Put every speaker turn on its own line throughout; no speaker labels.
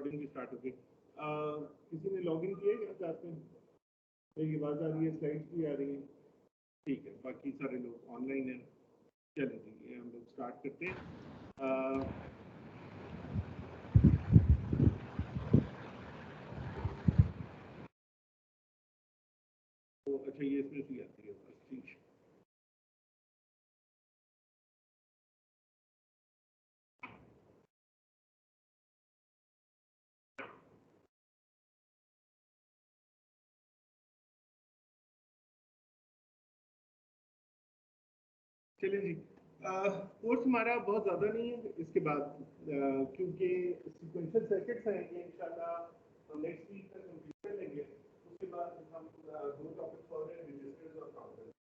Recording भी start हो गई। किसी ने लॉग इन किया क्या क्लास में? मेरी आवाज़ आ रही है, स्लाइड्स भी आ रही हैं? ठीक है, बाकी सारे लोग ऑनलाइन हैं। चलो जी, हम लोग स्टार्ट करते हैं। तो अच्छा, ये इसमें भी आती है, ठीक है। चलिए जी, कोर्स हमारा बहुत ज़्यादा नहीं है इसके बाद, क्योंकि सीक्वेंशियल सर्किट्स हैं ये इंशाल्लाह हम नेक्स्ट वीक तक कंप्लीट कर लेंगे। उसके बाद हम 2 टॉपिक्स और हैं, रजिस्टर्स और काउंटर्स,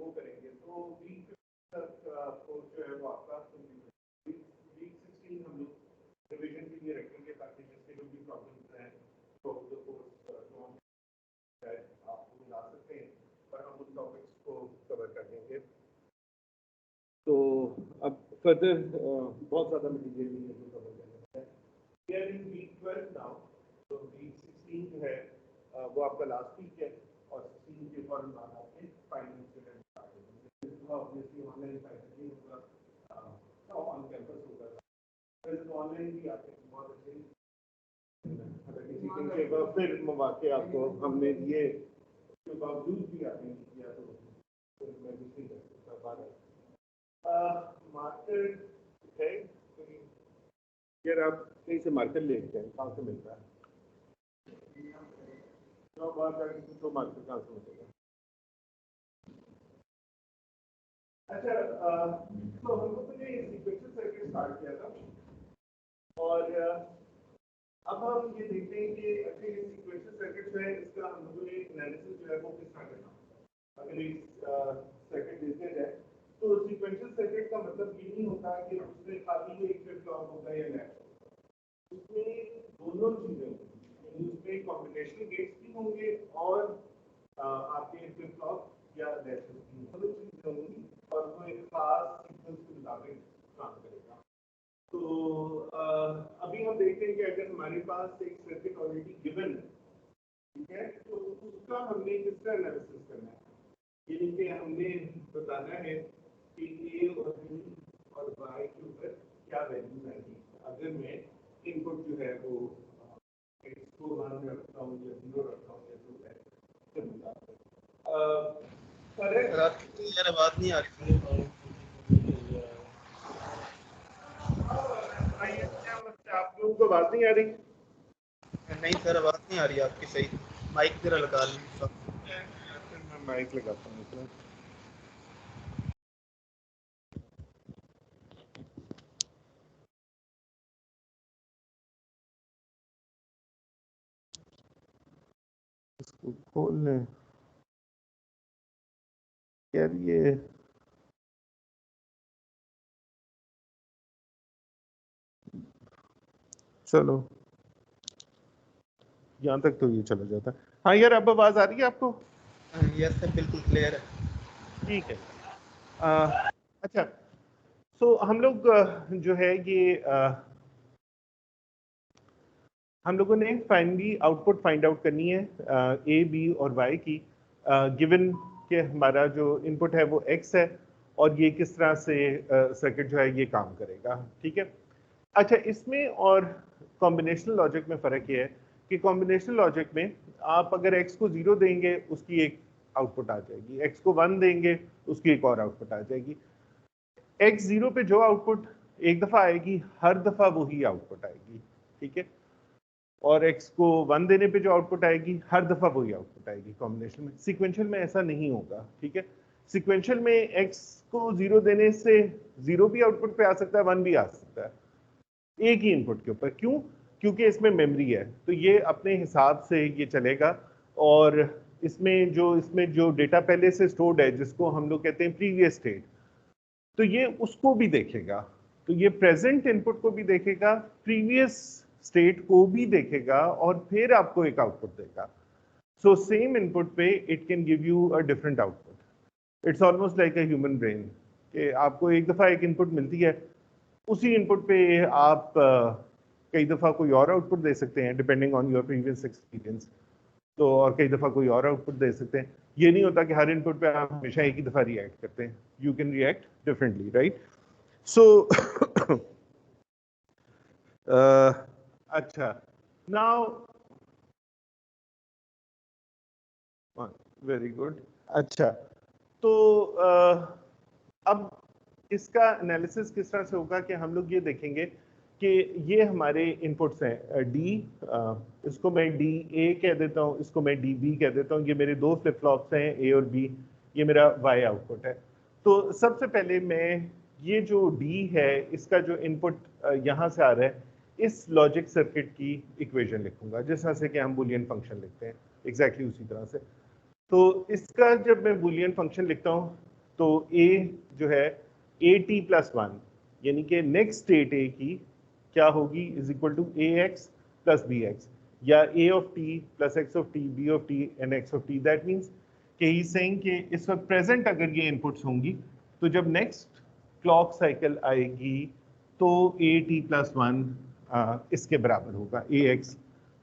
वो करेंगे। तो वीक तक कोर्स जो है वो आपका वीक 16 हम लोग रिविजन के लिए रखेंगे, ताकि जिसके जो भी प्रॉब्लम्स हैं तो कोर्स जो हम आपको मिला सकते हैं, पर हम उन टॉपिक्स को कवर कर देंगे। तो अब फर्दर बहुत ज़्यादा मटीरियल नहीं है जो कवर करना है। We are in week 12 now, तो वीक 16 जो है वो आपका लास्ट वीक है, और 16 के फौरन बाद आपके फाइनल जो है स्टार्ट होंगे। ऑब्वियसली ऑनलाइन फाइनल नहीं होगा, ऑन कैंपस होगा। ऑनलाइन भी आपके बहुत अच्छे, अगर किसी के फिर मौके आपको हमने दिए के बावजूद भी आपने नहीं किया तो मैं कुछ नहीं कर सकता। बात मार्कर है, यार आप कहीं से मार्कर लेते हैं, कहाँ से मिलता है? तो मार्कर कहाँ से मिलेगा? अच्छा, तो हम लोगों ने सीक्वेंशियल सर्किट स्टार्ट किया था, और अब हम ये देखते हैं कि अच्छे सीक्वेंशियल सर्किट है, इसका हम लोगों ने एनालिसिस जो है वो किस तरह करना। अगर एक सर्किट देखते जाए तो सीक्वेंशियल सर्किट का मतलब ये नहीं होता कि उसमें खाली एक फ्लिप फ्लॉप होगा या लैच होगा, उसमें दोनों चीजें होंगी। उसमें कॉम्बिनेशनल गेट्स भी होंगे और आपके फ्लिप फ्लॉप या लैच दोनों चीजें होंगी, और वो एक खास सीक्वेंस के मुताबिक काम करेगा। तो अभी हम देखते हैं कि अगर हमारे पास एक सर्किट ऑलरेडी गिवन है, ठीक है, तो उसका हमने किस तरह एनालिसिस करना है। यानी कि हमने बताना है कि ए और बी और वाई के ऊपर क्या वैल्यूज आएगी अगर मैं इनपुट जो है वो एक्स को 1 रखता हूँ या 0 रखता हूँ या 2 है।
यार आवाज नहीं आ रही।
आप लोगों को आवाज नहीं आ रही?
नहीं सर, आवाज नहीं आ रही आपकी सही। माइक जरा लगा लीजिए।
मैं माइक लगाता हूँ। इसको खोल लें यार, ये चलो यहाँ तक तो ये चला जाता है। हाँ यार, अब आवाज आ रही है आपको?
यस सर, बिल्कुल क्लियर है।
ठीक है। अच्छा, तो हम लोग जो है ये हम लोगों ने फाइनली आउटपुट फाइंड आउट करनी है ए, बी और वाई की, गिवन के हमारा जो इनपुट है वो एक्स है, और ये किस तरह से सर्किट जो है ये काम करेगा। ठीक है। अच्छा, इसमें और कॉम्बिनेशनल लॉजिक में फ़र्क ये है कि कॉम्बिनेशनल लॉजिक में आप अगर x को 0 देंगे उसकी एक आउटपुट आ जाएगी, x को 1 देंगे उसकी एक और आउटपुट आ जाएगी। x 0 पे जो आउटपुट एक दफ़ा आएगी, हर दफ़ा वही आउटपुट आएगी। ठीक है। और x को 1 देने पे जो आउटपुट आएगी, हर दफ़ा वही आउटपुट आएगी कॉम्बिनेशन में। सीक्वेंशियल में ऐसा नहीं होगा। ठीक है। सीक्वेंशियल में x को 0 देने से 0 भी आउटपुट पे आ सकता है, 1 भी आ सकता है, एक ही इनपुट के ऊपर। क्यों? क्योंकि इसमें मेमोरी है, तो ये अपने हिसाब से ये चलेगा। और इसमें जो डेटा पहले से स्टोर्ड है, जिसको हम लोग कहते हैं प्रीवियस स्टेट, तो ये उसको भी देखेगा। तो ये प्रेजेंट इनपुट को भी देखेगा, प्रीवियस स्टेट को भी देखेगा, और फिर आपको एक आउटपुट देगा। सो सेम इनपुट पे it can give you a different output. It's almost like a human brain, कि आपको एक दफ़ा एक इनपुट मिलती है, उसी इनपुट पे आप कई दफ़ा कोई और आउटपुट दे सकते हैं depending on your previous experience. तो और कई दफ़ा कोई और आउटपुट दे सकते हैं। ये नहीं होता कि हर इनपुट पे आप हमेशा एक ही दफ़ा रिएक्ट करते हैं। You can react differently, right? So अच्छा, नाउ वेरी गुड। अच्छा, तो अब इसका एनालिसिस किस तरह से होगा कि हम लोग ये देखेंगे कि ये हमारे इनपुट्स हैं डी, इसको मैं डी ए कह देता हूँ, इसको मैं डी बी कह देता हूँ। ये मेरे दो फ्लिप फ्लॉप्स हैं ए और बी, ये मेरा वाई आउटपुट है। तो सबसे पहले मैं ये जो डी है इसका जो इनपुट यहाँ से आ रहा है, इस लॉजिक सर्किट की इक्वेशन लिखूंगा जिस तरह से कि हम बुलियन फंक्शन लिखते हैं, एग्जैक्टली उसी तरह से। तो इसका जब मैं बुलियन फंक्शन लिखता हूँ तो ए जो है ए टी प्लस वन, यानी कि नेक्स्ट स्टेट ए की क्या होगी, is equal to A X plus B X, या A of T plus X of T B of T and X of T. That means कि ही सेइंग कि इस वक्त प्रेजेंट अगर ये इनपुट्स होंगी तो जब नेक्स्ट क्लॉक साइकिल आएगी तो ए टी प्लस वन इसके बराबर होगा ए एक्स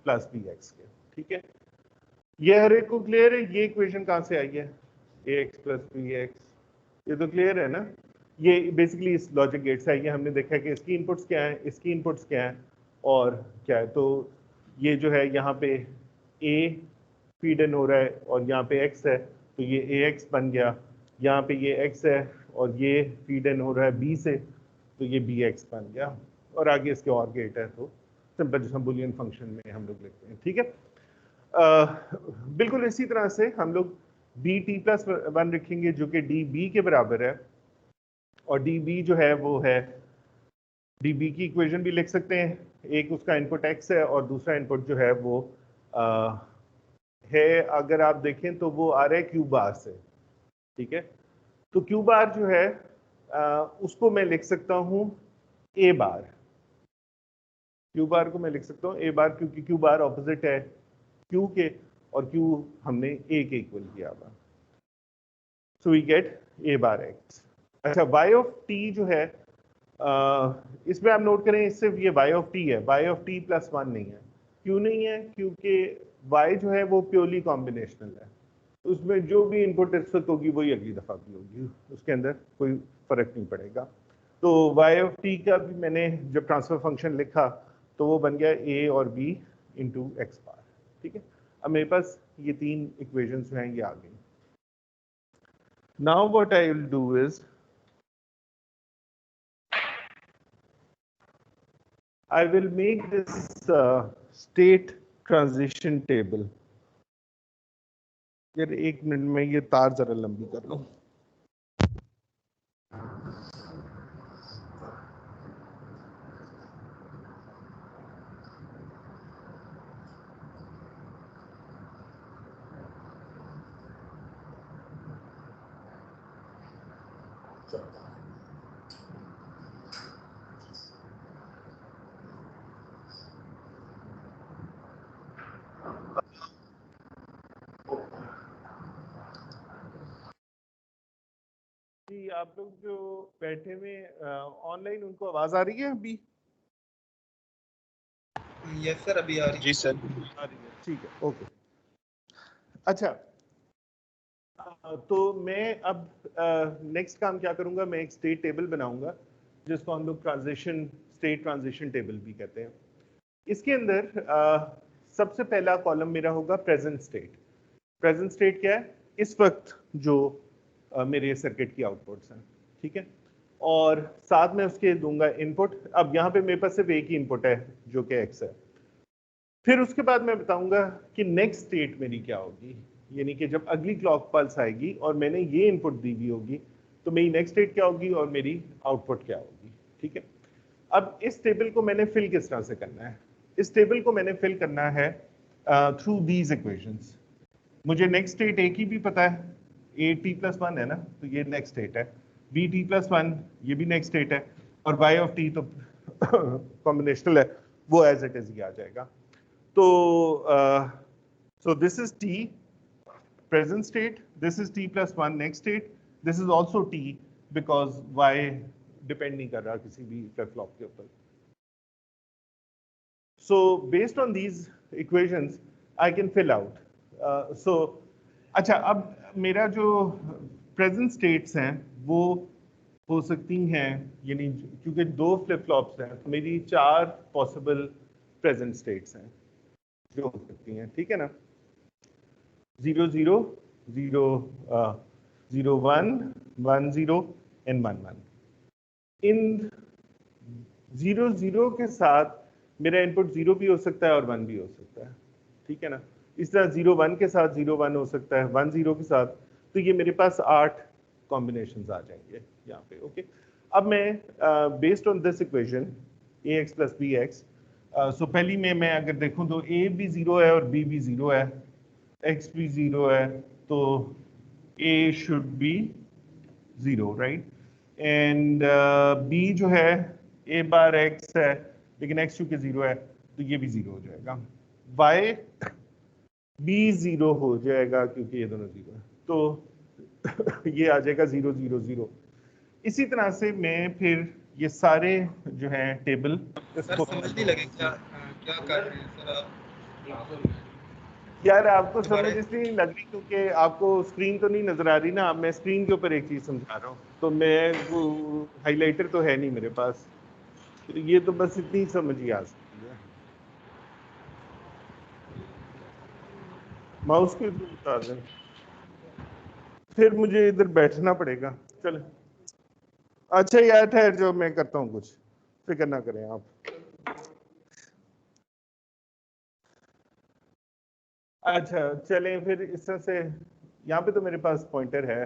प्लस बी एक्स के। ठीक है, ये हर एक को क्लियर है? ये इक्वेशन कहाँ से आई है, ए एक्स प्लस बी एक्स, ये तो क्लियर है ना? ये बेसिकली इस लॉजिक गेट से आई है। हमने देखा कि इसकी इनपुट्स क्या है, इसकी इनपुट्स क्या है और क्या है। तो ये जो है यहाँ पे ए फीड इन हो रहा है और यहाँ पे एक्स है, तो ये ए एक्स बन गया। यहाँ पे ये एक्स है और ये फीड इन हो रहा है बी से, तो ये बी एक्स बन गया। और आगे इसके और गेट है, तो सिंपल जैसा बुलियन फंक्शन में हम लोग लिखते हैं। ठीक है, बिल्कुल इसी तरह से हम लोग डी टी प्लस वन रखेंगे जो कि डी बी के बराबर है, और डी बी जो है वो है, डी बी की इक्वेशन भी लिख सकते हैं। एक उसका इनपुट एक्स है और दूसरा इनपुट जो है वो है, अगर आप देखें तो वो आ रहा है क्यू बार से। ठीक है, तो क्यू बार जो है उसको मैं लिख सकता हूँ ए बार। क्यू बार को मैं लिख सकता हूँ ए बार, क्योंकि क्यू बार ऑपोजिट है क्यू के, और क्यू हमने ए के इक्वल किया हुआ। So we get A bar X. अच्छा, वाई ऑफ टी जो है इसमें आप नोट करें, सिर्फ ये वाई ऑफ टी है, Y of T plus one नहीं है। क्यों नहीं है? क्योंकि वाई जो है वो प्योरली कॉम्बिनेशनल है, उसमें जो भी इनपुट इस वक्त होगी वही अगली दफा भी होगी, उसके अंदर कोई फर्क नहीं पड़ेगा। तो वाई ऑफ टी का भी मैंने जब ट्रांसफर फंक्शन लिखा तो वो बन गया ए और बी इंटू एक्स बार। ठीक है, अब मेरे पास ये तीन इक्वेशंस जो हैं ये आ गई। Now what I will do is I will make this state transition table. यार एक मिनट में ये तार जरा लंबी कर लूं। जी, आप लोग जो बैठे हुए ऑनलाइन, उनको आवाज आ रही है अभी?
यस सर, अभी आ रही है।
जी सर,
आ रही है, ठीक है, ओके। अच्छा, तो मैं अब नेक्स्ट काम क्या करूंगा, मैं एक स्टेट टेबल बनाऊंगा जिसको हम लोग स्टेट ट्रांजिशन टेबल भी कहते हैं। इसके अंदर सबसे पहला कॉलम मेरा होगा प्रेजेंट स्टेट। प्रेजेंट स्टेट क्या है? इस वक्त जो मेरे सर्किट की आउटपुट्स हैं। ठीक है, और साथ में उसके दूंगा इनपुट। अब यहाँ पे मेरे पास सिर्फ एक ही इनपुट है जो कि एक्स है। फिर उसके बाद मैं बताऊंगा कि नेक्स्ट स्टेट मेरी क्या होगी, यानी कि जब अगली क्लॉक पल्स आएगी और मैंने ये इनपुट दी हुई होगी तो मेरी नेक्स्ट स्टेट क्या होगी और मेरी आउटपुट क्या होगी। ठीक है, अब इस टेबल को मैंने फिल किस तरह से करना है? इस टेबल को मैंने फिल करना है थ्रू दीज इक्वेशंस। मुझे नेक्स्ट स्टेट ए की भी पता है, ए टी प्लस वन है ना, तो ये नेक्स्ट स्टेट है। बी टी प्लस वन, ये भी नेक्स्ट स्टेट है। और वाई ऑफ टी तो कॉम्बिनेशनल है, वो एज इट इज ही आ जाएगा। तो so this is t present state, this is t plus 1 next state, this is also t because y depend नहीं कर रहा किसी भी फ्लिप फ्लॉप के ऊपर। So based on these equations, I can fill out. So अच्छा, अब मेरा जो present states हैं वो हो सकती हैं, यानी क्योंकि दो फ्लिप फ्लॉप्स हैं तो मेरी 4 पॉसिबल प्रेजेंट स्टेट्स हैं जो हो सकती हैं, ठीक है ना। 0 0 0 0 1 1 0 एंड 1 1। इन 0 0 के साथ मेरा इनपुट 0 भी हो सकता है और 1 भी हो सकता है, ठीक है ना। इस तरह 0 1 के साथ 0 1 हो सकता है, 1 0 के साथ, तो ये मेरे पास 8 कॉम्बिनेशंस आ जाएंगे यहाँ पे। ओके, अब मैं based on this equation ax plus B X, so पहली में मैं अगर देखूं तो a भी 0 है और b भी 0 है, x भी 0 है, तो a should be 0, right. And b जो है a बार x है, लेकिन x चूंकि 0 है तो ये भी 0 हो जाएगा, y भी 0 हो जाएगा क्योंकि ये दोनों 0 है, तो ये आ जाएगा 0 0 0। इसी तरह से मैं फिर ये सारे जो हैं टेबल
सर समझ नहीं लगे क्या क्या कर रहे हैं सर आप?
यार आपको समझ
दोबारा
इसलिए नहीं लग रही क्योंकि आपको स्क्रीन तो नहीं नजर आ रही ना। मैं स्क्रीन के ऊपर एक चीज समझा रहा हूँ, तो मैं हाइलाइटर तो है नहीं मेरे पास, तो ये तो बस इतनी समझ ही आ सकती है। माउस को इधर बता दें, फिर मुझे इधर बैठना पड़ेगा। चले, अच्छा यार ठहर जो, मैं करता हूँ कुछ, फिक्र ना करें आप। अच्छा चलें फिर इस तरह से, यहाँ पे तो मेरे पास पॉइंटर है।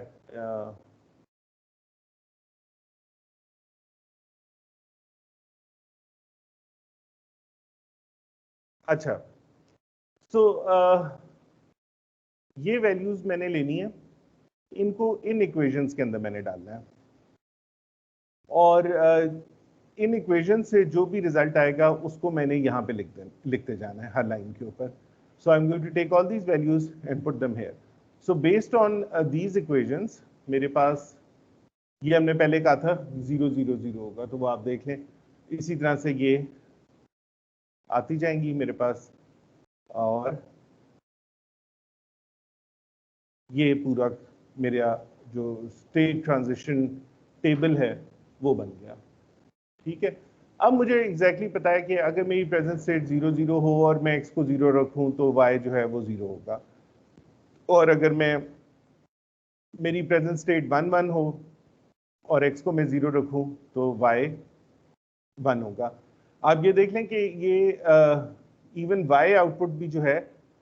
अच्छा, तो ये वैल्यूज मैंने लेनी है, इनको इन इक्वेशंस के अंदर मैंने डालना है, और इन इक्वेशन से जो भी रिजल्ट आएगा उसको मैंने यहाँ पे लिखते जाना है हर लाइन के ऊपर। So I am going to take all these values and put them here. So based on these equations मेरे पास, ये हमने पहले कहा था 0 0 0 होगा, तो वो आप देख लें। इसी तरह से ये आती जाएंगी मेरे पास, और ये पूरा मेरा जो स्टेट ट्रांजिशन टेबल है वो बन गया, ठीक है। अब मुझे एग्जैक्टली पता है कि अगर मेरी प्रेजेंट स्टेट 0 0 हो और मैं x को 0 रखूं तो y जो है वो 0 होगा, और अगर मैं मेरी प्रेजेंट स्टेट 1 1 हो और x को मैं 0 रखूं तो y 1 होगा। आप ये देख लें कि ये इवन y आउटपुट भी जो है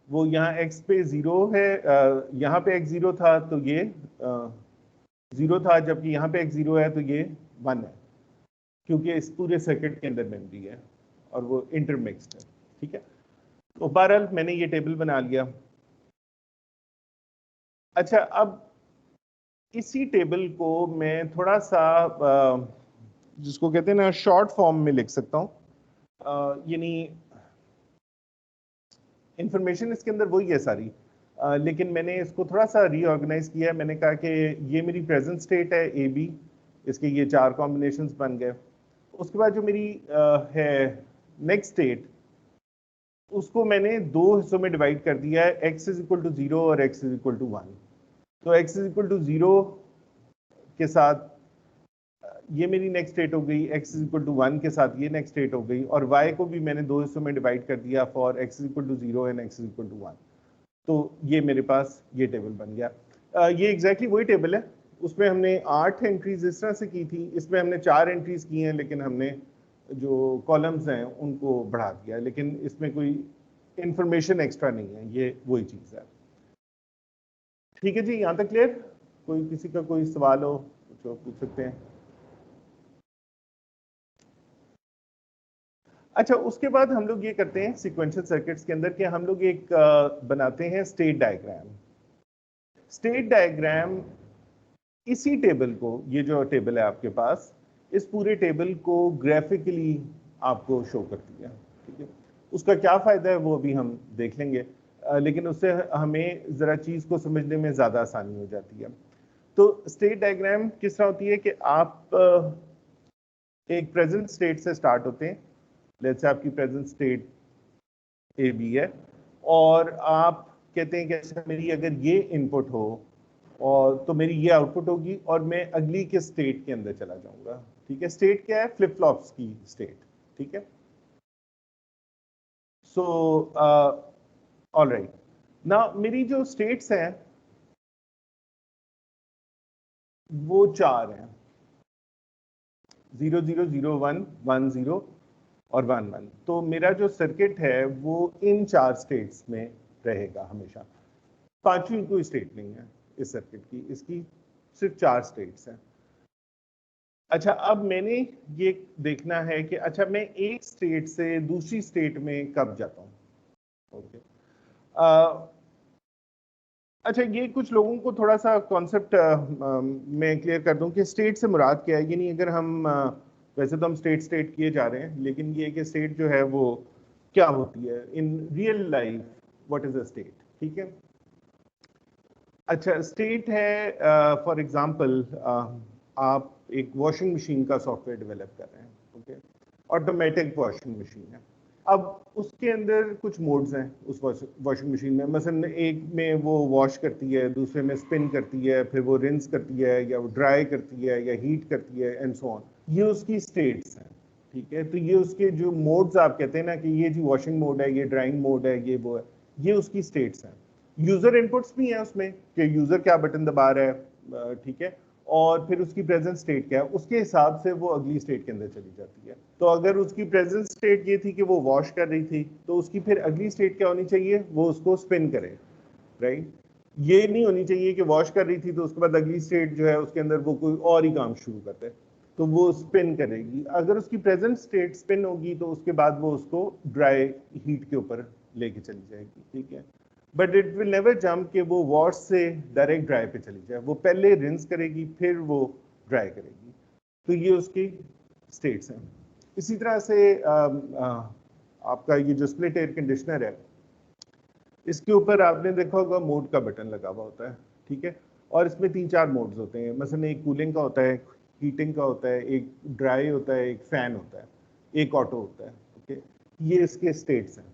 वो यहाँ x पे 0 है, यहाँ पे x 0 था तो ये 0 था, जबकि यहाँ पे x 0 है तो ये 1 है, क्योंकि इस पूरे सर्किट के अंदर मेमोरी है और वो इंटरमिक्स्ड है, ठीक है। तो बहरहाल मैंने ये टेबल बना लिया। अच्छा, अब इसी टेबल को मैं थोड़ा सा जिसको कहते हैं ना शॉर्ट फॉर्म में लिख सकता हूँ, यानी इंफॉर्मेशन इसके अंदर वही है सारी, लेकिन मैंने इसको थोड़ा सा रीऑर्गेनाइज किया है। मैंने कहा कि ये मेरी प्रेजेंट स्टेट है ए बी, इसके ये 4 कॉम्बिनेशंस बन गए। उसके बाद जो मेरी है नेक्स्ट स्टेट, उसको मैंने 2 हिस्सों में डिवाइड कर दिया है, x इज इक्वल टू 0 और x इज इक्वल टू 1। तो x इज इक्वल टू 0 के साथ ये मेरी नेक्स्ट स्टेट हो गई, x इज इक्वल टू 1 के साथ ये नेक्स्ट स्टेट हो गई, और y को भी मैंने 2 हिस्सों में डिवाइड कर दिया for x is equal to 0 and x is equal to 1। तो ये मेरे पास ये टेबल बन गया। ये एग्जैक्टली वही टेबल है, उसमें हमने 8 एंट्रीज इस तरह से की थी, इसमें हमने 4 एंट्रीज की हैं, लेकिन हमने जो कॉलम्स हैं उनको बढ़ा दिया, लेकिन इसमें कोई इंफॉर्मेशन एक्स्ट्रा नहीं है, ये वही चीज़ है। ठीक है जी, यहाँ तक क्लियर? कोई किसी का कोई सवाल हो जो पूछ सकते हैं। अच्छा, उसके बाद हम लोग ये करते हैं सीक्वेंशियल सर्किट्स के अंदर कि हम लोग एक बनाते हैं स्टेट डायग्राम। स्टेट डायग्राम इसी टेबल को, ये जो टेबल है आपके पास, इस पूरे टेबल को ग्राफिकली आपको शो करती है, ठीक है। उसका क्या फायदा है वो अभी हम देख लेंगे, लेकिन उससे हमें जरा चीज को समझने में ज्यादा आसानी हो जाती है। तो स्टेट डायग्राम किस तरह होती है कि आप एक प्रेजेंट स्टेट से स्टार्ट होते हैं। लेट्स से आपकी प्रेजेंट स्टेट ए बी है, और आप कहते हैं कि अच्छा मेरी अगर ये इनपुट हो और तो मेरी ये आउटपुट होगी और मैं अगली के स्टेट के अंदर चला जाऊंगा। ठीक है, स्टेट क्या है? फ्लिप फ्लॉप्स की स्टेट। ठीक है, सो ऑल राइट, ना मेरी जो स्टेट्स हैं वो चार हैं, 0 0 0 1 1 0 और 1 1। तो मेरा जो सर्किट है वो इन चार स्टेट्स में रहेगा हमेशा, पांचवी कोई स्टेट नहीं है इस सर्किट की, इसकी सिर्फ चार स्टेट्स हैं। अच्छा, अब मैंने ये देखना है कि अच्छा मैं एक स्टेट से दूसरी स्टेट में कब जाता हूँ। ओके, अच्छा ये कुछ लोगों को थोड़ा सा कॉन्सेप्ट मैं क्लियर कर दूं कि स्टेट से मुराद क्या है। ये नहीं, अगर हम वैसे तो हम स्टेट स्टेट किए जा रहे हैं, लेकिन ये कि स्टेट जो है वो क्या होती है in real life, what is a state. ठीक है, अच्छा स्टेट है फॉर एग्जांपल आप एक वॉशिंग मशीन का सॉफ्टवेयर डेवलप कर रहे हैं। ओके, ऑटोमेटिक वॉशिंग मशीन है। अब उसके अंदर कुछ मोड्स हैं उस वॉशिंग मशीन में, मसलन एक में वो वॉश करती है, दूसरे में स्पिन करती है, फिर वो रिंस करती है, या वो ड्राई करती है, या हीट करती है, एंड सो ऑन। ये उसकी स्टेट्स हैं। ठीक है, तो ये उसके जो मोड्स आप कहते हैं ना कि ये जी वॉशिंग मोड है, ये ड्राइंग मोड है, ये वो है, ये उसकी स्टेट्स हैं। यूजर इनपुट्स भी हैं उसमें कि यूजर क्या बटन दबा रहा है, ठीक है, और फिर उसकी प्रेजेंट स्टेट क्या है, उसके हिसाब से वो अगली स्टेट के अंदर चली जाती है। तो अगर उसकी प्रेजेंट स्टेट ये थी कि वो वॉश कर रही थी, तो उसकी फिर अगली स्टेट क्या होनी चाहिए? वो उसको स्पिन करे, राइट। ये नहीं होनी चाहिए कि वॉश कर रही थी तो उसके बाद अगली स्टेट जो है उसके अंदर वो कोई और ही काम शुरू कर दे, तो वो स्पिन करेगी। अगर उसकी प्रेजेंट स्टेट स्पिन होगी तो उसके बाद वो उसको ड्राई हीट के ऊपर लेके चली जाएगी। ठीक है, but it will never jump कि वो वॉश से डायरेक्ट ड्राई पे चली जाए, वो पहले रिंस करेगी फिर वो ड्राई करेगी। तो ये उसकी स्टेट्स हैं। इसी तरह से आपका ये जो स्प्लिट एयर कंडीशनर है, इसके ऊपर आपने देखा होगा मोड का बटन लगा हुआ होता है। ठीक है, और इसमें तीन चार मोड्स होते हैं, मसलन एक कूलिंग का होता है, हीटिंग का होता है, एक ड्राई होता है, एक फैन होता है, एक ऑटो होता है। ओके, ये इसके स्टेट्स हैं,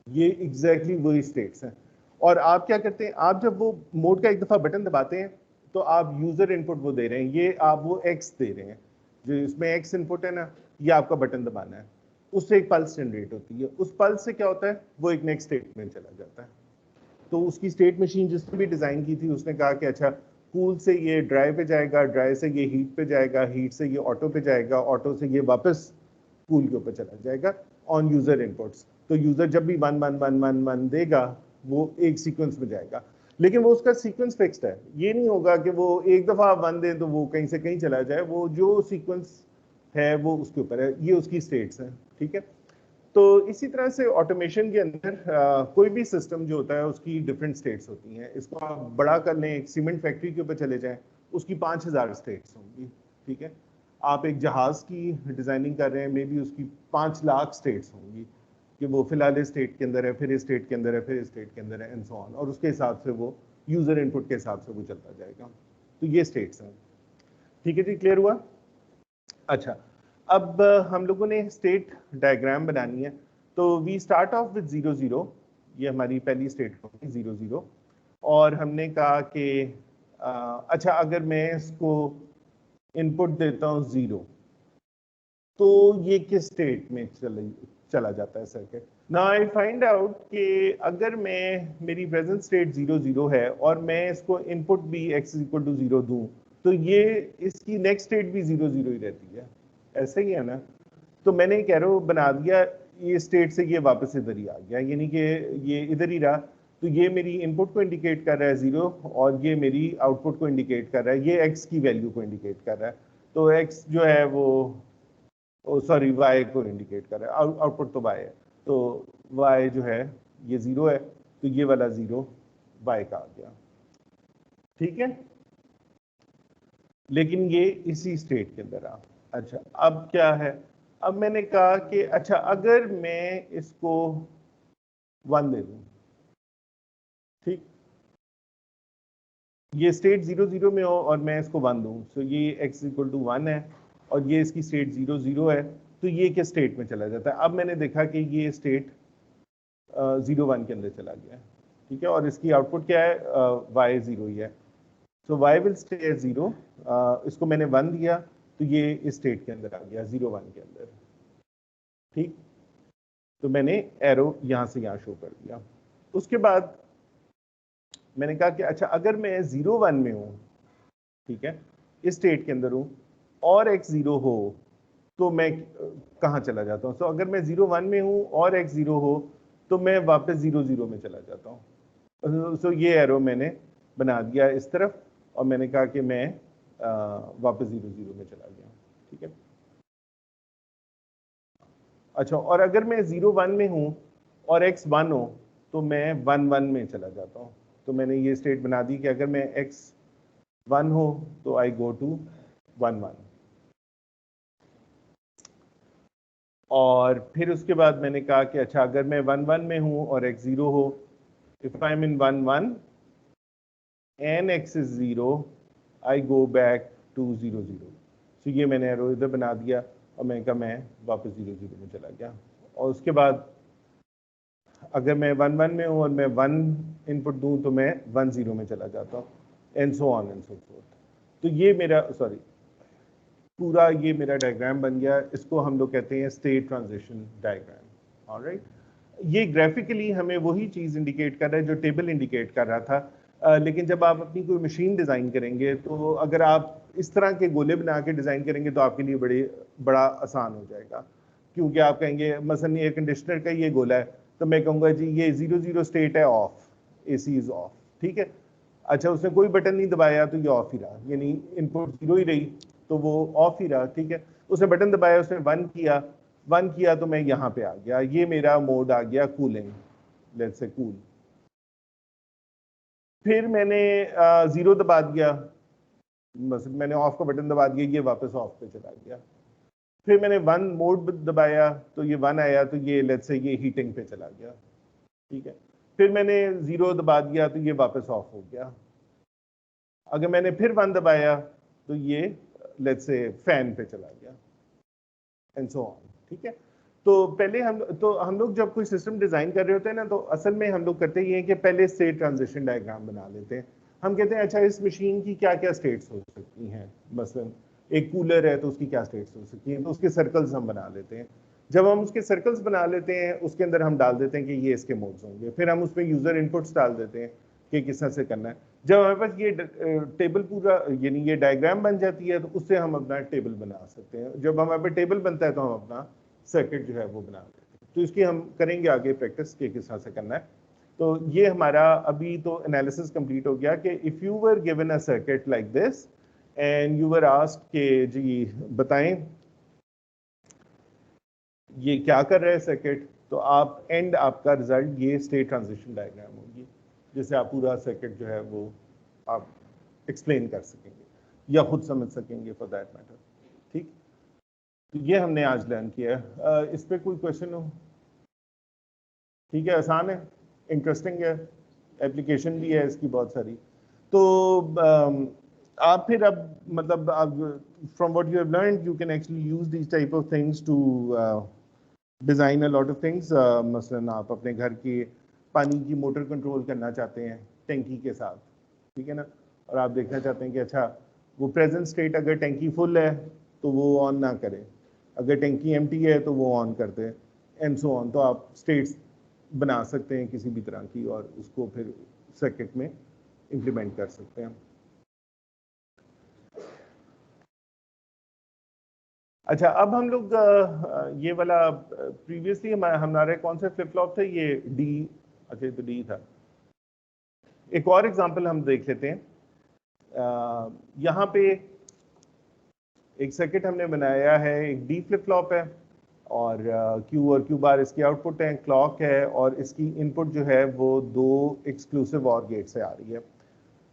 ये एग्जैक्टली वही स्टेट्स हैं। और आप क्या करते हैं, आप जब वो मोड का एक दफ़ा बटन दबाते हैं तो आप यूज़र इनपुट वो दे रहे हैं, ये आप वो एक्स दे रहे हैं, जो इसमें एक्स इनपुट है ना, ये आपका बटन दबाना है, उससे एक पल्स जनरेट होती है। उस पल्स से क्या होता है, वो एक नेक्स्ट स्टेट में चला जाता है। तो उसकी स्टेट मशीन जिसने भी डिज़ाइन की थी उसने कहा कि अच्छा कूल से ये ड्राई पे जाएगा, ड्राई से ये हीट पे जाएगा, हीट से ये ऑटो पे जाएगा, ऑटो से ये वापस कूल के ऊपर चला जाएगा ऑन यूज़र इनपुट्स। तो यूज़र जब भी 1 1 1 1 1 देगा वो एक सीक्वेंस में जाएगा, लेकिन वो उसका सीक्वेंस फिक्स्ड है। ये नहीं होगा कि वो एक दफ़ा 1 दे तो वो कहीं से कहीं चला जाए, वो जो सीक्वेंस है वो उसके ऊपर है, ये उसकी स्टेट्स हैं। ठीक है, तो इसी तरह से ऑटोमेशन के अंदर कोई भी सिस्टम जो होता है उसकी डिफरेंट स्टेट्स होती हैं। इसको आप बड़ा कर लें, एक सीमेंट फैक्ट्री के ऊपर चले जाएं, उसकी 5000 स्टेट्स होंगी। ठीक है, आप एक जहाज़ की डिज़ाइनिंग कर रहे हैं, मे बी उसकी 5 लाख स्टेट्स होंगी कि वो फिलहाल इस स्टेट के अंदर है, फिर इस स्टेट के अंदर है, फिर इस स्टेट के अंदर है, एंड सो ऑन, और उसके हिसाब से वो यूज़र इनपुट के हिसाब से वो चलता जाएगा। तो ये स्टेट्स हैं। ठीक है जी, क्लियर हुआ? अच्छा, अब हम लोगों ने स्टेट डायग्राम बनानी है, तो वी स्टार्ट ऑफ विद 0 0, ये हमारी पहली स्टेट होगी 0 0। और हमने कहा कि अच्छा अगर मैं इसको इनपुट देता हूँ 0, तो ये किस स्टेट में चला जाता है circuit. Now I find out कि अगर मैं, मेरी प्रेजेंट स्टेट 0 0 है और मैं इसको इनपुट भी x इक्वल टू 0 दूं, तो ये इसकी नेक्स्ट स्टेट भी 0 0 ही रहती है, ऐसे ही है ना। तो मैंने एक एरो बना दिया, ये स्टेट से ये वापस इधर ही आ गया, यानी कि ये इधर ही रहा। तो ये मेरी इनपुट को इंडिकेट कर रहा है 0, और ये मेरी आउटपुट को इंडिकेट कर रहा है, ये x की वैल्यू को इंडिकेट कर रहा है। तो x जो है वो सॉरी y को इंडिकेट कर रहा है, आउटपुट तो y है, तो y जो है ये 0 है, तो ये वाला 0 y का आ गया। ठीक है, लेकिन ये इसी स्टेट के अंदर आ। अच्छा, अब क्या है, अब मैंने कहा कि अच्छा अगर मैं इसको 1 दे दूं, ठीक, ये स्टेट 0 0 में हो और मैं इसको 1 दूं, तो ये x इक्वल टू 1 है, और ये इसकी स्टेट 0 0 है, तो ये किस स्टेट में चला जाता है। अब मैंने देखा कि ये स्टेट 0 1 के अंदर चला गया, ठीक है, और इसकी आउटपुट क्या है, y 0 ही है, सो y विल स्टे एट 0, इसको मैंने 1 दिया तो ये इस स्टेट के अंदर आ गया 0 1 के अंदर, ठीक। तो मैंने एरो यहाँ से यहाँ शो कर दिया। उसके बाद मैंने कहा कि अच्छा अगर मैं 0 1 में हूँ, ठीक है, इस स्टेट के अंदर हूँ और x 0 हो तो मैं कहाँ चला जाता हूँ। सो अगर मैं 0 1 में हूँ और x 0 हो तो मैं वापस 0 0 में चला जाता हूँ। सो ये एरो मैंने बना दिया इस तरफ और मैंने कहा कि मैं वापस 0 0 में चला गया, ठीक है। अच्छा, और अगर मैं 0 1 में हूँ और x 1 हो तो मैं 1 1 में चला जाता हूँ। तो मैंने ये स्टेट बना दी कि अगर मैं x 1 हो तो आई गो टू 1 1, और फिर उसके बाद मैंने कहा कि अच्छा अगर मैं 1 1 में हूँ और x 0 हो, if I am in 1 1 and x is 0 I go back to 0 0। तो ये मैंने एरो इधर बना दिया और मैंने कहा मैं वापस 0 0 में चला गया। और उसके बाद अगर मैं 1 1 में हूँ और मैं 1 इनपुट दूँ तो मैं 1 0 में चला जाता हूँ, and so on and so fourth. तो ये मेरा पूरा ये मेरा डायग्राम बन गया। इसको हम लोग कहते हैं स्टेट ट्रांजिशन डायग्राम। ऑलराइट, ये ग्राफिकली हमें वही चीज़ इंडिकेट कर रहा है जो टेबल इंडिकेट कर रहा था। लेकिन जब आप अपनी कोई मशीन डिज़ाइन करेंगे तो अगर आप इस तरह के गोले बना के डिज़ाइन करेंगे तो आपके लिए बड़ा आसान हो जाएगा, क्योंकि आप कहेंगे मसलन एयर कंडीशनर का ये गोला है तो मैं कहूँगा जी ये 0 0 स्टेट है, ऑफ, AC इज़ ऑफ, ठीक है। अच्छा, उसने कोई बटन नहीं दबाया तो ये ऑफ ही रहा, यानी इनपुट 0 ही रही तो वो ऑफ ही रहा, ठीक है। उसने बटन दबाया, उसने 1 किया तो मैं यहाँ पे आ गया, ये मेरा मोड आ गया कूलिंग, लेट्स से कूल। फिर मैंने 0 दबा दिया, बस मैंने ऑफ का बटन दबा दिया, ये वापस ऑफ पे चला गया। फिर मैंने 1 मोड दबाया तो ये 1 आया तो ये लेट्स से ये हीटिंग पे चला गया, ठीक है। फिर मैंने 0 दबा दिया तो ये वापस ऑफ हो गया। अगर मैंने फिर 1 दबाया तो ये लेट्स से फैन पे चला गया, एंड सो ऑन, ठीक है। तो पहले हम लोग जब कोई सिस्टम डिजाइन कर रहे होते हैं ना, तो असल में हम लोग करते ये हैं कि पहले स्टेट ट्रांजिशन डायग्राम बना लेते हैं। हम कहते हैं अच्छा इस मशीन की क्या क्या स्टेट्स हो सकती हैं, मसलन एक कूलर है तो उसकी क्या स्टेट्स हो सकती हैं, तो उसके सर्कल्स हम बना लेते हैं। जब हम उसके सर्कल्स बना लेते हैं उसके अंदर हम डाल देते हैं कि ये इसके मोड्स होंगे, फिर हम उसमें यूजर इनपुट्स डाल देते हैं कि किस तरह से करना है। जब हमारे पास ये टेबल पूरा यानी ये डायग्राम बन जाती है तो उससे हम अपना टेबल बना सकते हैं। जब हमारे पास टेबल बनता है तो हम अपना सर्किट जो है वो बना देते हैं। तो इसकी हम करेंगे आगे प्रैक्टिस के किस तरह से करना है। तो ये हमारा अभी तो एनालिसिस कंप्लीट हो गया कि if you were given a circuit like this and you were asked के जी बताएं ये क्या कर रहा है सर्किट, तो आप एंड आपका रिजल्ट ये स्टेट ट्रांजिशन डायग्राम होगी, जिससे आप पूरा सर्किट जो है वो आप एक्सप्लेन कर सकेंगे या खुद समझ सकेंगे फॉर दैट मैटर, ठीक। तो ये हमने आज लर्न किया है। इस पर कोई क्वेश्चन हो? ठीक है, आसान है, इंटरेस्टिंग है, एप्लीकेशन भी है इसकी बहुत सारी। तो आप फिर अब मतलब आप from what you have learned you can actually use this type of things to design a lot of things. मसलन आप अपने घर के पानी की मोटर कंट्रोल करना चाहते हैं टैंकी के साथ, ठीक है ना, और आप देखना चाहते हैं कि अच्छा वो प्रेजेंट स्टेट अगर टैंकी फुल है तो वो ऑन ना करे, अगर टैंकी एम्प्टी है तो वो ऑन कर दे, एंड सो ऑन। तो आप स्टेट्स बना सकते हैं किसी भी तरह की और उसको फिर सर्किट में इम्प्लीमेंट कर सकते हैं। अच्छा, अब हम लोग ये वाला प्रीवियसली हमारे कौन से फ्लिप फ्लॉप थे, ये डी, अच्छा तो डी था। एक और एग्जांपल हम देख लेते हैं। यहाँ पे एक सर्किट हमने बनाया है, एक डी फ्लिप फ्लॉप है और क्यू और क्यू बार इसकी आउटपुट है, क्लॉक है और इसकी इनपुट जो है वो 2 एक्सक्लूसिव और गेट से आ रही है।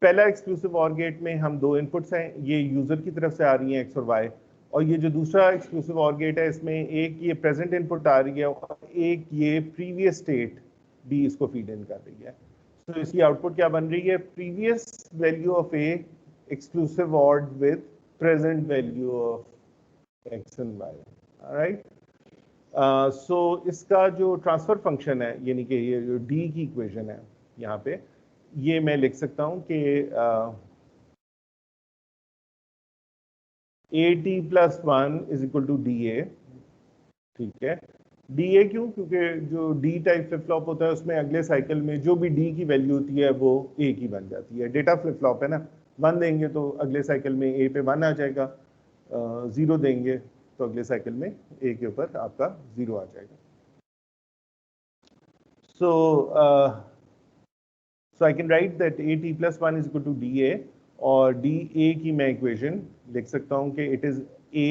पहला एक्सक्लूसिव और गेट में हम 2 इनपुट्स हैं, ये यूजर की तरफ से आ रही हैं एक्स और वाई, और ये जो दूसरा एक्सक्लूसिव और गेट है इसमें एक ये प्रेजेंट इनपुट आ रही है और एक ये प्रीवियस स्टेट भी इसको फीड इन कर रही है। तो इसकी आउटपुट क्या बन रही है, previous value of A exclusive or with present value of X and Y, right. So इसका जो ट्रांसफर फंक्शन है, यानी कि ये जो डी की इक्वेशन है यहाँ पे, ये मैं लिख सकता हूँ कि A T plus one is equal to D A. ठीक है, डी ए क्यों? क्योंकि जो डी टाइप फ्लिप फ्लॉप होता है उसमें अगले साइकिल में जो भी डी की वैल्यू होती है वो ए की बन जाती है। डेटा फ्लिप फ्लॉप है ना, 1 देंगे तो अगले साइकिल में ए पे 1 आ जाएगा, 0 देंगे तो अगले साइकिल में ए के ऊपर आपका 0 आ जाएगा। So I can write that A T plus one is equal to D A, और डी ए की मैं इक्वेशन लिख सकता हूँ कि it is A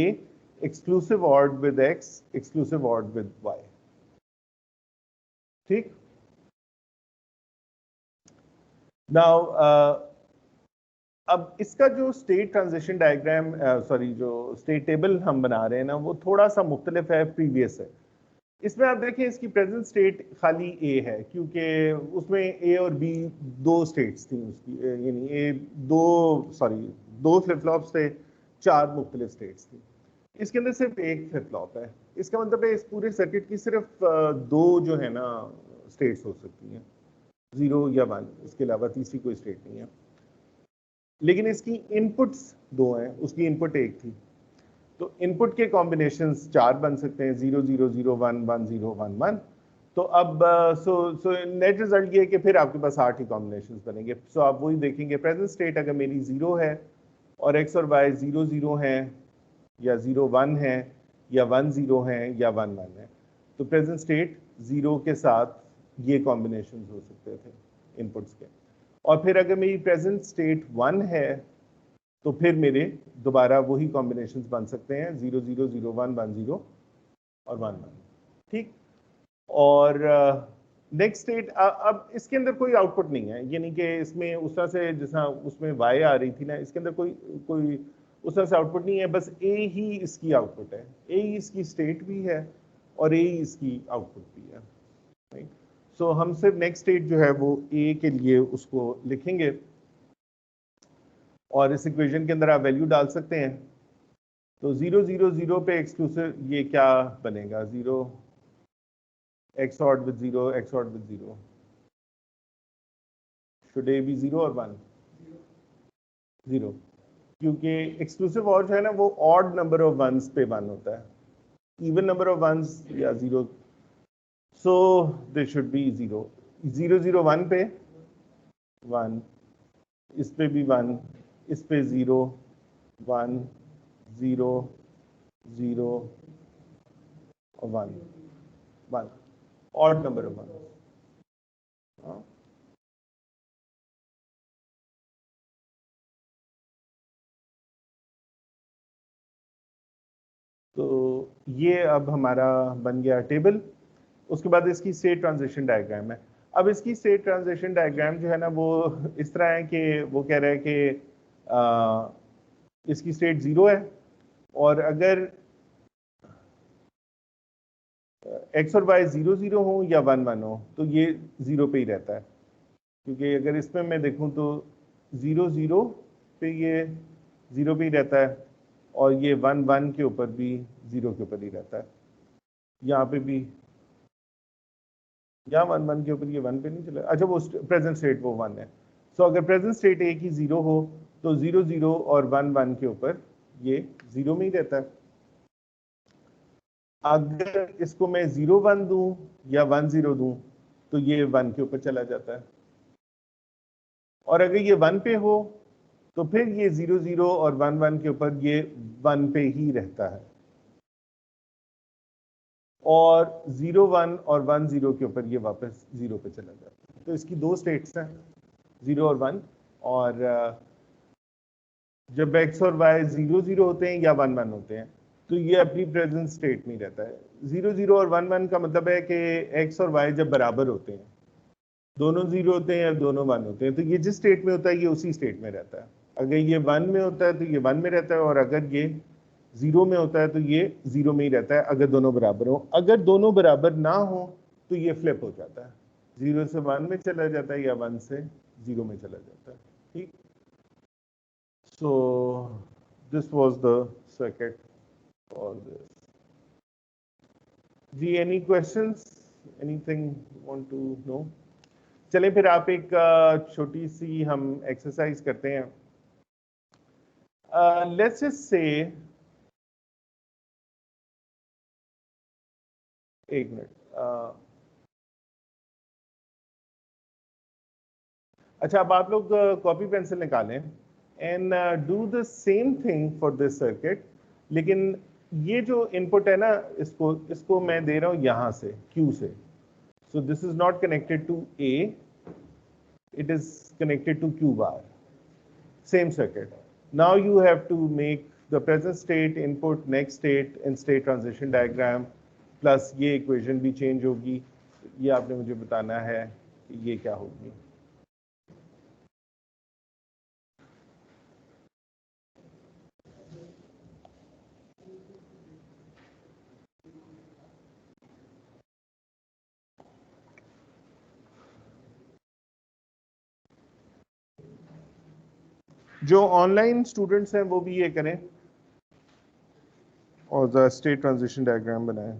exclusive or with X exclusive or with Y. ठीक, नाउ अब इसका जो स्टेट ट्रांजिशन डायग्राम, सॉरी जो स्टेट टेबल हम बना रहे हैं ना, वो थोड़ा सा मुख्तलिफ है प्रीवियस से। इसमें आप देखें इसकी प्रेजेंट स्टेट खाली ए है, क्योंकि उसमें ए और बी दो स्टेट्स थी उसकी, यानी ए दो फ्लिप फ्लॉप्स थे, 4 मुख्तलिफ स्टेट्स थी। इसके अंदर सिर्फ एक फ्लिप फ्लॉप है। इसका मतलब है इस पूरे सर्किट की सिर्फ 2 जो है ना स्टेट्स हो सकती हैं, 0 या 1, इसके अलावा तीसरी कोई स्टेट नहीं है। लेकिन इसकी इनपुट्स 2 हैं, उसकी इनपुट 1 थी, तो इनपुट के कॉम्बिनेशंस 4 बन सकते हैं, 0 0 0 1 1 0 1 1। तो अब सो नेट रिजल्ट ये है कि फिर आपके पास 8 ही कॉम्बिनेशंस बनेंगे। सो आप वही देखेंगे, प्रेजेंट स्टेट अगर मेरी 0 है और x और y 0 0 है या 0 1 है या 1 0 है या 1 1 है, तो प्रेजेंट स्टेट 0 के साथ ये कॉम्बिनेशंस हो सकते थे इनपुट्स के। और फिर अगर मेरी प्रेजेंट स्टेट 1 है तो फिर मेरे दोबारा वही कॉम्बिनेशंस बन सकते हैं, 0 0 0 1 1 0 और 1 1। ठीक, और नेक्स्ट स्टेट, अब इसके अंदर कोई आउटपुट नहीं है, यानी कि इसमें उस तरह से जैसा उसमें वाई आ रही थी ना, इसके अंदर कोई कोई उस तरह से आउटपुट नहीं है, बस ए ही इसकी आउटपुट है, ए ही इसकी स्टेट भी है और ए ही इसकी आउटपुट भी है। राइट, सो हम सिर्फ नेक्स्ट स्टेट जो है वो ए के लिए उसको लिखेंगे और इस इक्वेशन के अंदर आप वैल्यू डाल सकते हैं। तो 0 0 0 पे एक्सक्लूसिव ये क्या बनेगा, 0 x or with 0 x or with 0, should A B 0 और 1? 0, क्योंकि एक्सक्लूसिव ऑड जो है ना वो ऑड नंबर ऑफ वंस पे 1 होता है, इवन नंबर ऑफ वंस या 0, सो दिस शुड बी 0 0 0 1 पे 1, इस पे भी 1, इस पे 0 1 0 0 और 1 1, ऑड नंबर ऑफ 1। तो ये अब हमारा बन गया टेबल। उसके बाद इसकी स्टेट ट्रांजिशन डायग्राम है। अब इसकी स्टेट ट्रांजिशन डायग्राम जो है ना वो इस तरह है कि वो कह रहा है कि इसकी स्टेट 0 है, और अगर x और y 0 0 हो या 1 1 हो तो ये 0 पे ही रहता है, क्योंकि अगर इसमें मैं देखूं तो 0 0 पे ये 0 पे ही रहता है, और ये 1 1 के ऊपर भी 0 के ऊपर ही रहता है। यहाँ पे भी यहाँ 1 1 के ऊपर ये 1 पे नहीं चला, अच्छा वो प्रेजेंट स्टेट वो 1 है। सो अगर प्रेजेंट स्टेट एक ही 0 हो तो 0 0 और 1 1 के ऊपर ये 0 में ही रहता है। अगर इसको मैं 0 1 दूं या 1 0 दूं तो ये 1 के ऊपर चला जाता है, और अगर ये 1 पे हो तो फिर ये 0 0 और 1 1 के ऊपर ये 1 पे ही रहता है, और 0 1 और 1 0 के ऊपर ये वापस 0 पे चला जाता है। तो इसकी 2 स्टेट्स हैं, 0 और 1, और जब x और y 0 0 होते हैं या 1 1 होते हैं तो ये अपनी प्रेजेंट स्टेट में रहता है। 0 0 और 1 1 का मतलब है कि x और y जब बराबर होते हैं, दोनों 0 होते हैं या दोनों 1 होते हैं, तो ये जिस स्टेट में होता है ये उसी स्टेट में रहता है। अगर ये 1 में होता है तो ये 1 में रहता है, और अगर ये 0 में होता है तो ये 0 में ही रहता है, अगर दोनों बराबर हो। अगर दोनों बराबर ना हो तो ये फ्लिप हो जाता है, 0 से 1 में चला जाता है या 1 से 0 में चला जाता है। ठीक, so this was the circuit for this. जी, any questions, anything want to know? चलें फिर आप एक छोटी सी हम एक्सरसाइज करते हैं। लेट्स जस्ट से, एक मिनट, अच्छा अब आप लोग कॉपी पेंसिल निकालें and do the same thing for this circuit. लेकिन ये जो इनपुट है ना, इसको इसको मैं दे रहा हूं यहां से, Q से। So this is not connected to A, it is connected to Q bar. Same circuit. Now you have to make the present state, input, next state and state transition diagram, plus ये equation भी change होगी। ये आपने मुझे बताना है कि ये क्या होगी। जो ऑनलाइन स्टूडेंट्स हैं वो भी ये करें और द स्टेट ट्रांजिशन डायग्राम बनाएं।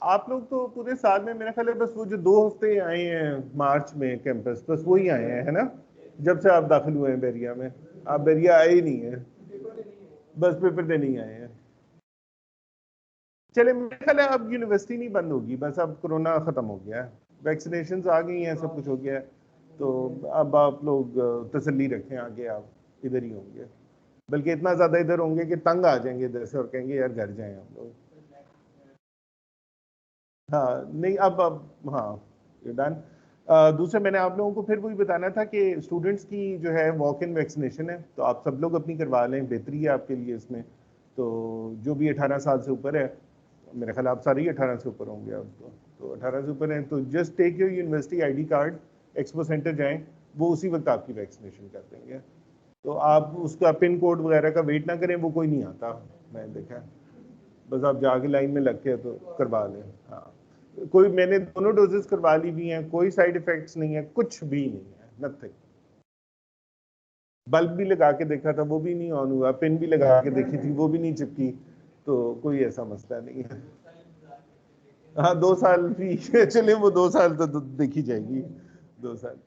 आप लोग तो पूरे साल में मेरा ख्याल है बस वो जो 2 हफ्ते आए हैं मार्च में कैंपस, बस वही आए हैं, है ना? जब से आप दाखिल हुए हैं बैरिया में, आप बैरिया आए ही नहीं है, बस पेपर देने ही आए हैं। चले, मेरा ख्याल है अब यूनिवर्सिटी नहीं बंद होगी, बस अब कोरोना खत्म हो गया है, वैक्सीनेशन आ गई हैं, सब कुछ हो गया है, तो अब आप लोग तसल्ली रखें, आगे आप इधर ही होंगे, बल्कि इतना ज्यादा इधर होंगे कि तंग आ जाएंगे इधर से और कहेंगे यार घर जाएं हम लोग। हाँ नहीं, अब हाँ, ये डन। दूसरा मैंने आप लोगों को फिर वही बताना था कि स्टूडेंट्स की जो है वॉक इन वैक्सीनेशन है, तो आप सब लोग अपनी करवा लें, बेहतरी है आपके लिए इसमें। तो जो भी 18 साल से ऊपर है, मेरा ख्याल आप सारे ही 18 से ऊपर होंगे अब तो 18 से ऊपर हैं तो just take your university ID card, expo centre जाएं, वो उसी वक्त आपकी वैक्सीनेशन कर देंगे। तो आप उसका पिन कोड वगैरह का वेट ना करें, वो कोई नहीं आता, मैंने देखा है, बस आप जाके लाइन में लग के तो करवा लें। हाँ, कोई, मैंने दोनों डोजेस करवा ली भी हैं, कोई साइड इफेक्ट्स नहीं है, कुछ भी नहीं है, नथिंग। बल्ब भी लगा के देखा था, वो भी नहीं ऑन हुआ, पिन भी लगा के देखी थी, वो भी नहीं चिपकी, तो कोई ऐसा मसला नहीं है। हाँ 2 साल भी चले, वो 2 साल तो देखी जाएगी, 2 साल।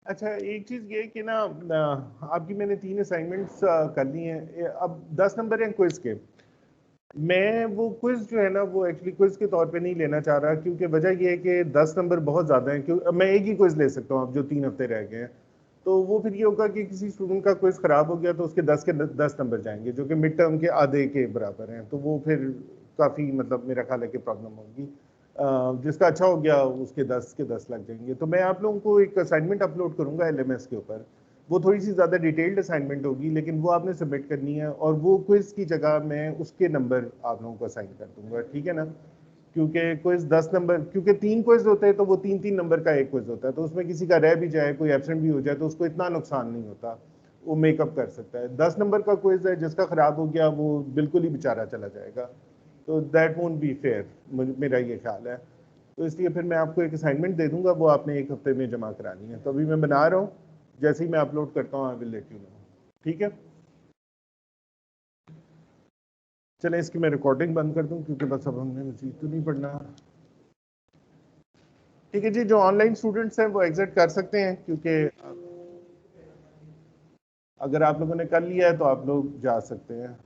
अच्छा, एक चीज ये कि ना आपकी मैंने 3 असाइनमेंट्स कर ली हैं, अब 10 नंबर हैं क्विज के। मैं वो क्विज जो है ना वो एक्चुअली क्विज के तौर पे नहीं लेना चाह रहा, क्योंकि वजह ये है कि 10 नंबर बहुत ज़्यादा हैं। क्यों मैं एक ही क्विज ले सकता हूँ अब जो 3 हफ्ते रह गए हैं, तो वो फिर ये होगा कि किसी स्टूडेंट का क्विज खराब हो गया तो उसके 10 के 10 नंबर जाएंगे, जो कि मिड टर्म के आधे के बराबर हैं। तो वो फिर काफ़ी मतलब मेरा ख्याल है कि प्रॉब्लम होगी। जिसका अच्छा हो गया उसके 10 के 10 लग जाएंगे। तो मैं आप लोगों को एक असाइनमेंट अपलोड करूंगा LMS के ऊपर। वो थोड़ी सी ज़्यादा डिटेल्ड असाइनमेंट होगी, लेकिन वो आपने सबमिट करनी है, और वो क्विज की जगह मैं उसके नंबर आप लोगों को असाइन कर दूंगा, ठीक है ना? क्योंकि क्विज 10 नंबर, क्योंकि 3 क्विज होते हैं तो वो 3-3 नंबर का एक क्विज होता है, तो उसमें किसी का रह भी जाए, कोई एब्सेंट भी हो जाए, तो उसको इतना नुकसान नहीं होता, वो मेकअप कर सकता है। 10 नंबर का क्विज है, जिसका खराब हो गया वो बिल्कुल ही बेचारा चला जाएगा, तो दैट वोंट बी फेयर, मेरा ये ख्याल है। तो इसलिए फिर मैं आपको एक असाइनमेंट दे दूंगा, वो आपने एक हफ्ते में जमा करानी है। तो अभी मैं बना रहा हूँ, जैसे ही मैं अपलोड करता हूँ I will let you know, ठीक है? चलें, इसकी मैं रिकॉर्डिंग बंद कर दूं, क्योंकि बस अब हमने मजीद तो नहीं पढ़ना। ठीक है जी, जो ऑनलाइन स्टूडेंट्स हैं वो एग्जिट कर सकते हैं, क्योंकि अगर आप लोगों ने कर लिया है तो आप लोग जा सकते हैं।